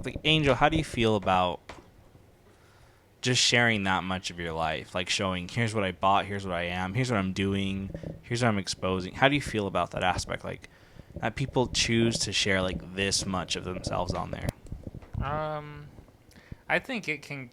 like Angel, how do you feel about just sharing that much of your life, like showing here's what I bought, here's what I am, here's what I'm doing, here's what I'm exposing? How do you feel about that aspect, like that people choose to share like this much of themselves on there? Um, I think it can.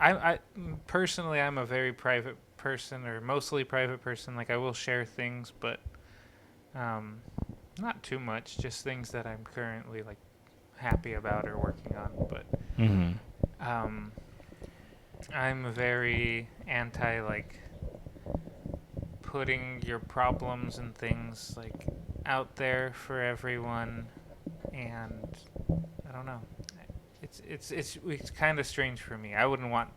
I personally, I'm a very private person, or mostly private person. Like I will share things, but um, not too much. Just things that I'm currently like happy about or working on. But Mm-hmm. um, I'm very anti like putting your problems and things like out there for everyone, and I don't know. It's kind of strange for me. I wouldn't want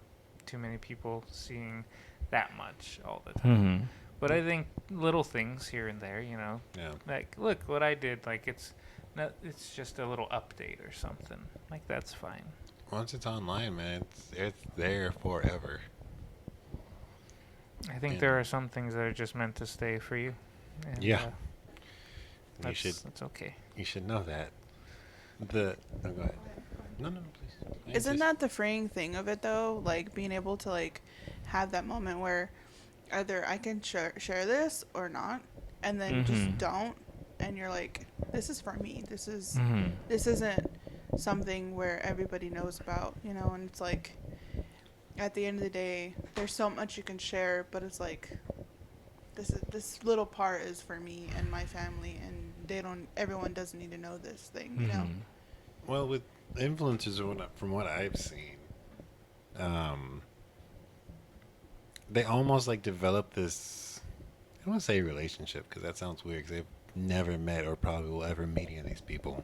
too many people seeing that much all the time. Mm-hmm. But I think little things here and there, Yeah. like look what I did. Like it's just a little update or something. Like that's fine. Once it's online, man, it's there forever. I think And there are some things that are just meant to stay for you, and yeah, you should that's okay. you should know that. The oh, go ahead. No, no, no, please. I Isn't insist. that the freeing thing of it though? Like being able to like have that moment where either I can share this or not, and then Mm-hmm. just don't, and you're like, this is for me. Mm-hmm. This isn't something where everybody knows about, and it's like at the end of the day, there's so much you can share, but it's like this little part is for me and my family, and everyone doesn't need to know this thing. Mm-hmm. Well, with influencers, from what I've seen, um, they almost like develop this. I don't want to say relationship because that sounds weird because they've never met or probably will ever meet any of these people.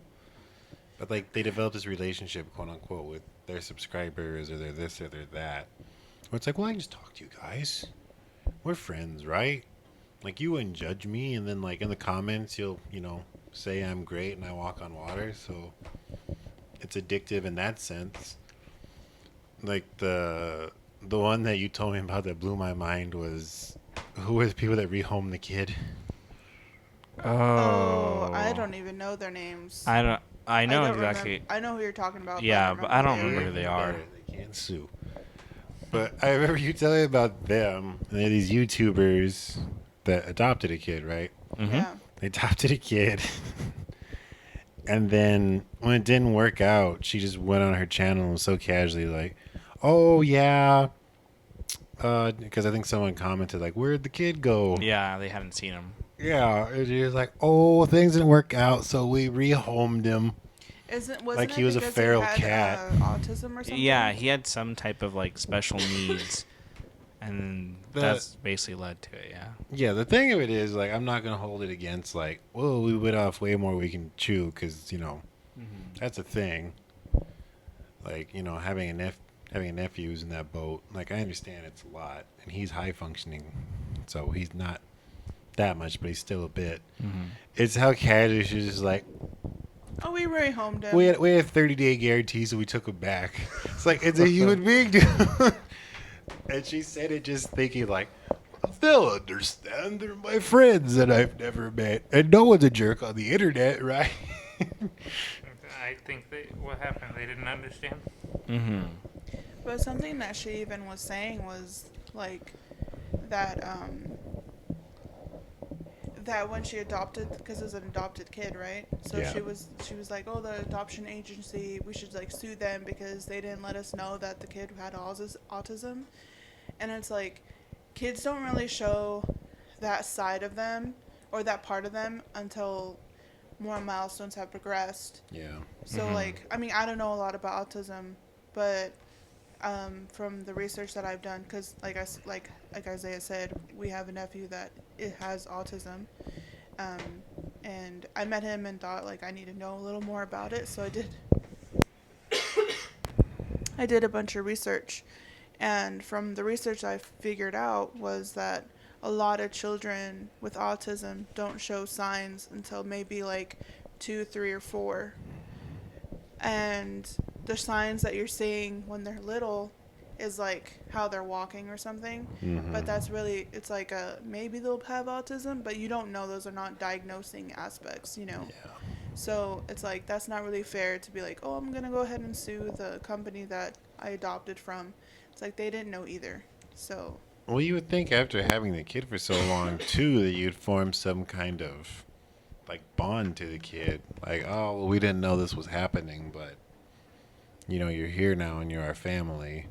But like they develop this relationship, quote unquote, with their subscribers or they're this or they're that. Where it's like, well, I can just talk to you guys. We're friends, right? Like you wouldn't judge me, and then like in the comments, you'll say I'm great and I walk on water. So it's addictive in that sense. Like the one that you told me about that blew my mind was who were the people that rehome the kid? Oh, I Oh, don't even know their names. I don't. I I know don't remember. exactly. I know who you're talking about, but I don't Yeah, but remember I who don't they remember are. who they Even are. better, they can't sue. But I remember you telling me about them. And they're these YouTubers that adopted a kid, right? Mm-hmm. Yeah. They adopted a kid. And then when it didn't work out, she just went on her channel and was so casually like, oh, yeah. Because I think someone commented, like, where'd the kid go? Yeah, they hadn't seen him. Yeah. And she was like, oh, things didn't work out, so we rehomed him. Wasn't Like he it was a because he feral had cat. autism or Yeah, something? he had some type of like special needs, and The that's basically led to it. Yeah. Yeah, the thing of it is, like, I'm not gonna hold it against, like, whoa, we bit off way more we can chew, because Mm-hmm. that's a thing. Like, having a nephew who's in that boat. Like, I understand it's a lot, and he's high functioning, so he's not that much, but he's still a bit. Mm-hmm. It's how casual she's just like, Oh, we rehomed him. we had a 30-day guarantee, so we took him back. It's like it's a human being, dude. And she said it just thinking like, they'll understand. They're my friends that I've never met, and no one's a jerk on the internet, right? I think what happened. They didn't understand. Mm-hmm. But something that she even was saying was like that that when she adopted, because it was an adopted kid, right? So Yeah. she was like, oh, the adoption agency, we should like sue them because they didn't let us know that the kid had autism. And it's like kids don't really show that side of them or that part of them until more milestones have progressed. Yeah. So Mhm. like, I mean, I don't know a lot about autism, but from the research that I've done, because like Isaiah said, we have a nephew that it has autism, um, and I met him and thought like I need to know a little more about it, so I did a bunch of research, and from the research I figured out was that a lot of children with autism don't show signs until maybe like 2, 3, or 4, and the signs that you're seeing when they're little is like how they're walking or something, but that's really, it's like maybe they'll have autism, but you don't know, those are not diagnosing aspects. Yeah. So it's like that's not really fair to be like, oh, I'm gonna go ahead and sue the company that I adopted from. It's like they didn't know either. So Well, you would think after having the kid for so long too that you'd form some kind of like bond to the kid. Like, oh, well, we didn't know this was happening, but you're here now and you're our family.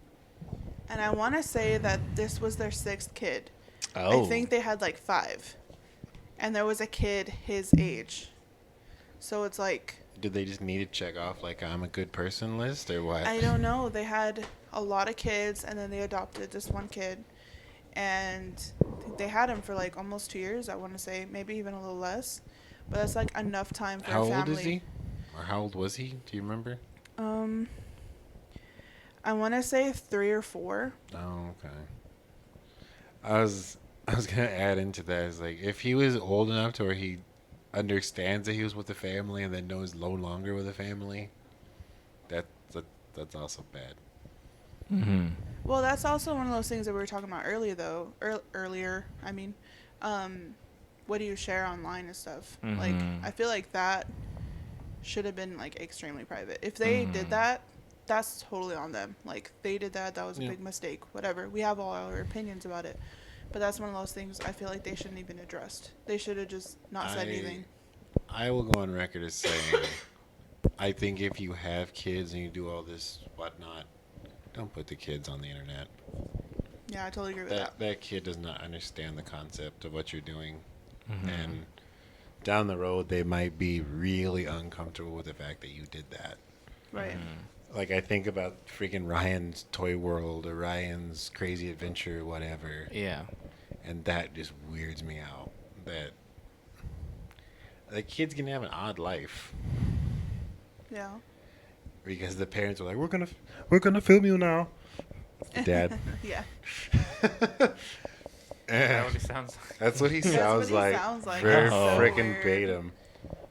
and I want to say that this was their sixth kid. I Oh. think they had like five, and there was a kid his age. So it's like Did they just need to check off like I'm a good person list or what? I don't know. They had a lot of kids, and then they adopted this one kid, and they had him for like almost 2 years. I want to say maybe even a little less, but that's like enough time for How a family. old is he? Or how old was he? Do you remember? Um, I want to say 3 or 4. Oh, okay. I was gonna add into that is like if he was old enough to where he understands that he was with the family and then knows no longer with the family, that, that that's also bad. Mm-hmm. Well, that's also one of those things that we were talking about earlier, though. Earlier, I mean, what do you share online and stuff? Like, Mhm. I feel like that should have been like extremely private. If they did Mhm. that, that's totally on them. Like, they did that. That was a Yeah. big mistake. Whatever. We have all our opinions about it, but that's one of those things I feel like they shouldn't even addressed. They should have just not said anything. I will go on record as saying I think if you have kids and you do all this whatnot, don't put the kids on the internet. Yeah, I totally agree with that. That kid does not understand the concept of what you're doing, Mhm. and down the road they might be really uncomfortable with the fact that you did that. Right. Mhm. Like I think about freaking Ryan's Toy World or Ryan's Crazy Adventure or whatever, Yeah. and that just weirds me out. That the kids can have an odd life Yeah. because the parents are like, we're gonna film you now, Dad. Yeah. Is that what he sounds like? That's what he That's sounds what he like. sounds like. Very That's so freaking weird. Batum.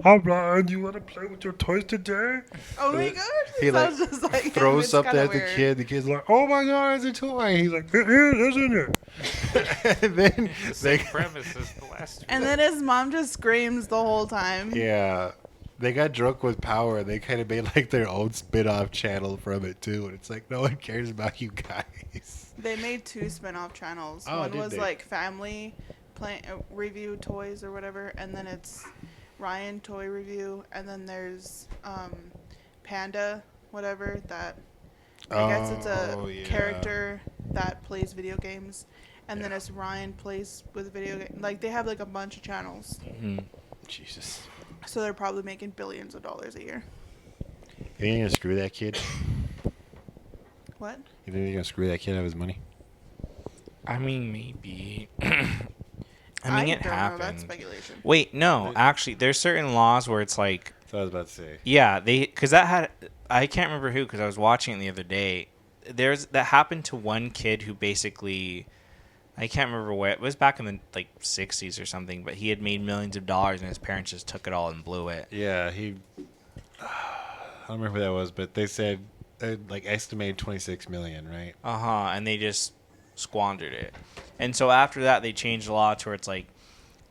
Hi, Ryan. You want to play with your toys today? Oh my god. He It like sounds just like him. throws It's something kinda at the weird. kid. The kid's like, "Oh my god, it's a toy!" He's like, "Here, isn't it?" And then The they, same premise as the last two. And then his mom just screams the whole time. yeah, they got drunk with power. And they kind of made like their own spin-off channel from it too. And it's like no one cares about you guys. They made 2 spin-off channels. Oh, One did was they? like family review toys or whatever, and then it's Ryan toy review, and then there's Panda whatever that I guess it's a Oh, yeah. character that plays video games, and then Yeah. it's Ryan plays with video games. Like they have like a bunch of channels, Mhm. Jesus. so they're probably making billions of dollars a year. You think you're gonna screw that kid? What? You think you're gonna screw that kid out of his money? I mean, maybe. I mean, it don't know. That's happened. speculation. Wait, no. Actually, there's certain laws where it's like, That's what I was about to say. yeah, because that had, I can't remember who, because I was watching it the other day. That happened to one kid who basically, I can't remember where, it was back in the like 60s or something, but he had made millions of dollars and his parents just took it all and blew it. Yeah, he. I don't remember who that was, but they said like estimated 26 million, right? And they just squandered it. And so after that, they changed the law to where it's like,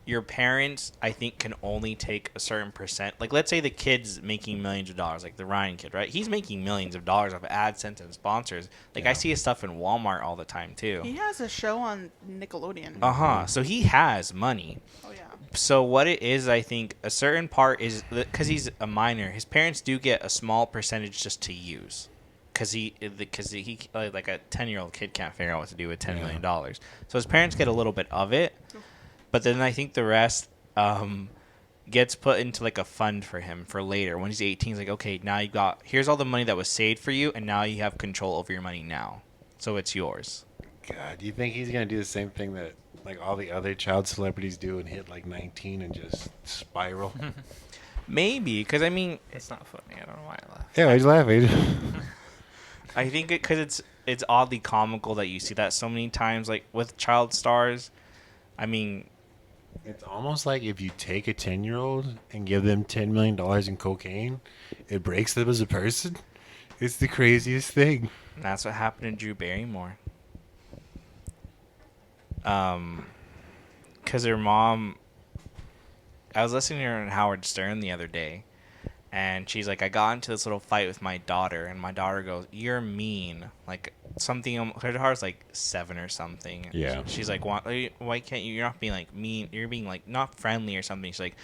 your parents, I think, can only take a certain percent. Like, let's say the kid's making millions of dollars, like the Ryan kid, right? He's making millions of dollars off AdSense and sponsors. Like, Yeah. I see his stuff in Walmart all the time, too. He has a show on Nickelodeon. So he has money. Oh yeah. So what it is, I think, a certain part is, because he's a minor, his parents do get a small percentage just to use. Because he like a 10-year-old kid can't figure out what to do with $10 million. So his parents get a little bit of it. But then I think the rest gets put into like a fund for him for later. When he's 18, he's like, okay, now here's all the money that was saved for you, and now you have control over your money now. So it's yours. God, do you think he's gonna do the same thing that like all the other child celebrities do and hit like 19 and just spiral? Maybe, because I mean, It's not funny. I don't know why I laughed. Yeah, he's laughing. I think because it's oddly comical that you see that so many times, like with child stars. I mean, It's almost like if you take a 10-year-old and give them $10 million in cocaine, it breaks them as a person. It's the craziest thing. that's what happened to Drew Barrymore. Because her mom, I was listening to her on Howard Stern the other day, And she's like, I got into this little fight with my daughter, and my daughter goes, "You're mean." Like something. Her daughter's like 7 or something. Yeah. She's like, why can't you? You're not being like mean. You're being like not friendly or something. She's like,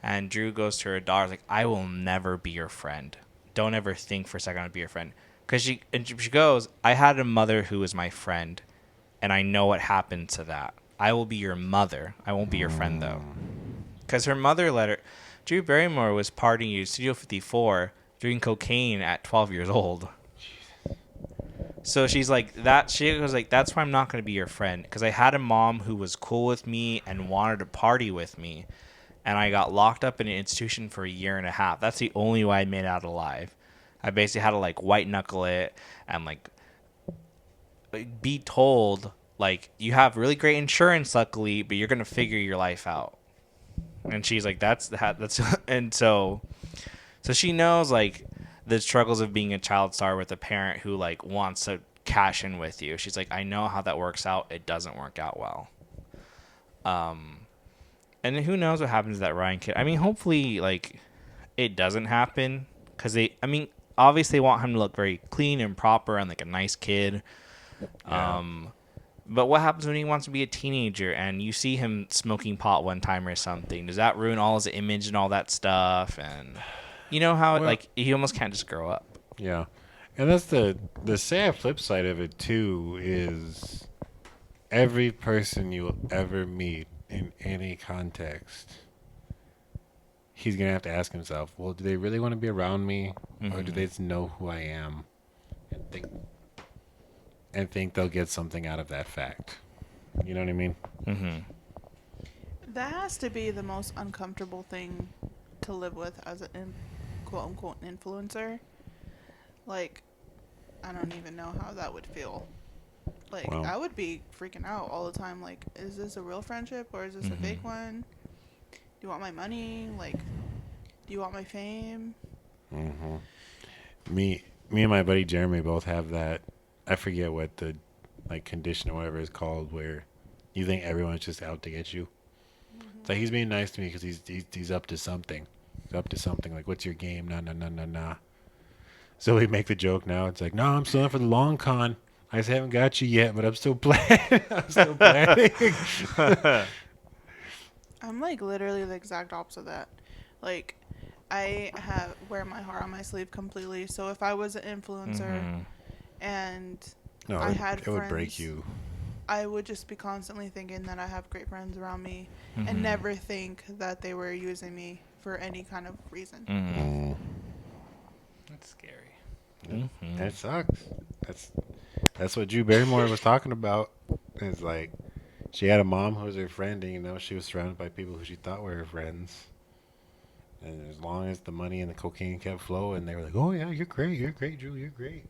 and Drew goes to her daughter like, "I will never be your friend. Don't ever think for a second I'd be your friend." Because she goes, "I had a mother who was my friend, and I know what happened to that. I will be your mother. I won't be your friend though." Because her mother let her. Drew Barrymore was partying at Studio 54, doing cocaine at 12 years old. So she's like that. She was like, "That's why I'm not going to be your friend. Because I had a mom who was cool with me and wanted to party with me, and I got locked up in an institution for a year and a half. That's the only way I made it out alive. I basically had to like white knuckle it and like be told like you have really great insurance, luckily, but you're going to figure your life out." And she's like, that's and so she knows like the struggles of being a child star with a parent who like wants to cash in with you. She's like, I know how that works out. It doesn't work out well. And who knows what happens to that Ryan kid? I mean, hopefully like it doesn't happen because obviously they want him to look very clean and proper and like a nice kid. Yeah. But what happens when he wants to be a teenager and you see him smoking pot one time or something? Does that ruin all his image and all that stuff? And you know how Well- like he almost can't just grow up. Yeah. And that's the sad flip side of it too is every person you will ever meet in any context, he's gonna have to ask himself, well, do they really want to be around me, or do they just know who I am and think they'll get something out of that fact? You know what I mean? Mm-hmm. That has to be the most uncomfortable thing to live with as a quote unquote influencer. Like, I don't even know how that would feel. Like, Wow. I would be freaking out all the time. Like, is this a real friendship or is this a fake one? Do you want my money? Like, do you want my fame? Mm-hmm. Me and my buddy Jeremy both have that. I forget what the like condition or whatever it's called, where you think everyone's just out to get you. It's like he's being nice to me because he's up to something. He's up to something. Like, what's your game? Nah, nah, nah, nah, nah. So we make the joke now. It's like, no, I'm still in for the long con. I just haven't got you yet, but I'm still playing. I'm still planning. I'm like literally the exact opposite of that. Like, wear my heart on my sleeve completely. So if I was an influencer and No, I had it would break friends, you. I would just be constantly thinking that I have great friends around me and never think that they were using me for any kind of reason. Mm. That's scary. That sucks. That's what Drew Barrymore was talking about. It's like she had a mom who was her friend, and she was surrounded by people who she thought were her friends. And as long as the money and the cocaine kept flowing, they were like, "Oh yeah, you're great, Drew, you're great."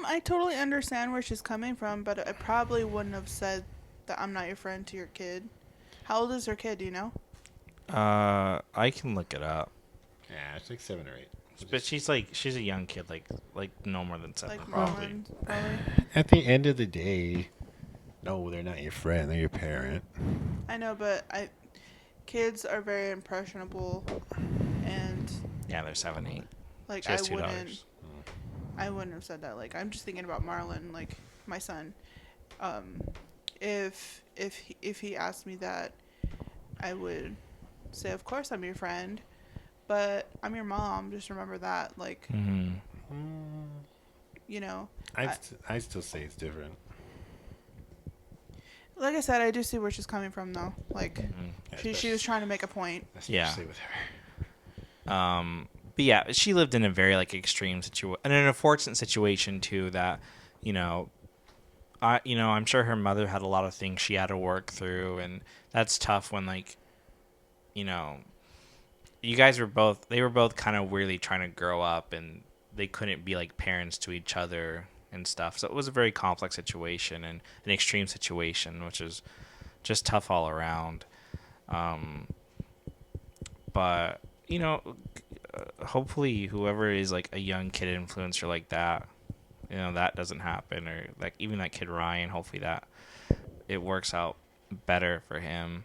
I totally understand where she's coming from, but I probably wouldn't have said that I'm not your friend to your kid. How old is her kid? Do you know? I can look it up. Yeah, it's like 7 or 8. But she's a young kid, like no more than 7 Like probably. Marlon, probably. At the end of the day, no, they're not your friend. They're your parent. I know, but kids are very impressionable, and Yeah, they're 7, 8. like She has 2 daughters. I wouldn't have said that. Like, I'm just thinking about Marlon, like my son. If he asked me that, I would say, of course I'm your friend, but I'm your mom. Just remember that. Like, you know. I still say it's different. Like I said, I do see where she's coming from, though. Like, she was trying to make a point. Especially with her. But yeah, she lived in a very like extreme situation, and an unfortunate situation too. That, I'm sure her mother had a lot of things she had to work through, and that's tough when like, you guys they were both kind of weirdly trying to grow up, and they couldn't be like parents to each other and stuff. So it was a very complex situation and an extreme situation, which is just tough all around. But hopefully whoever is like a young kid influencer like that, that doesn't happen, or like even that kid Ryan, hopefully that it works out better for him.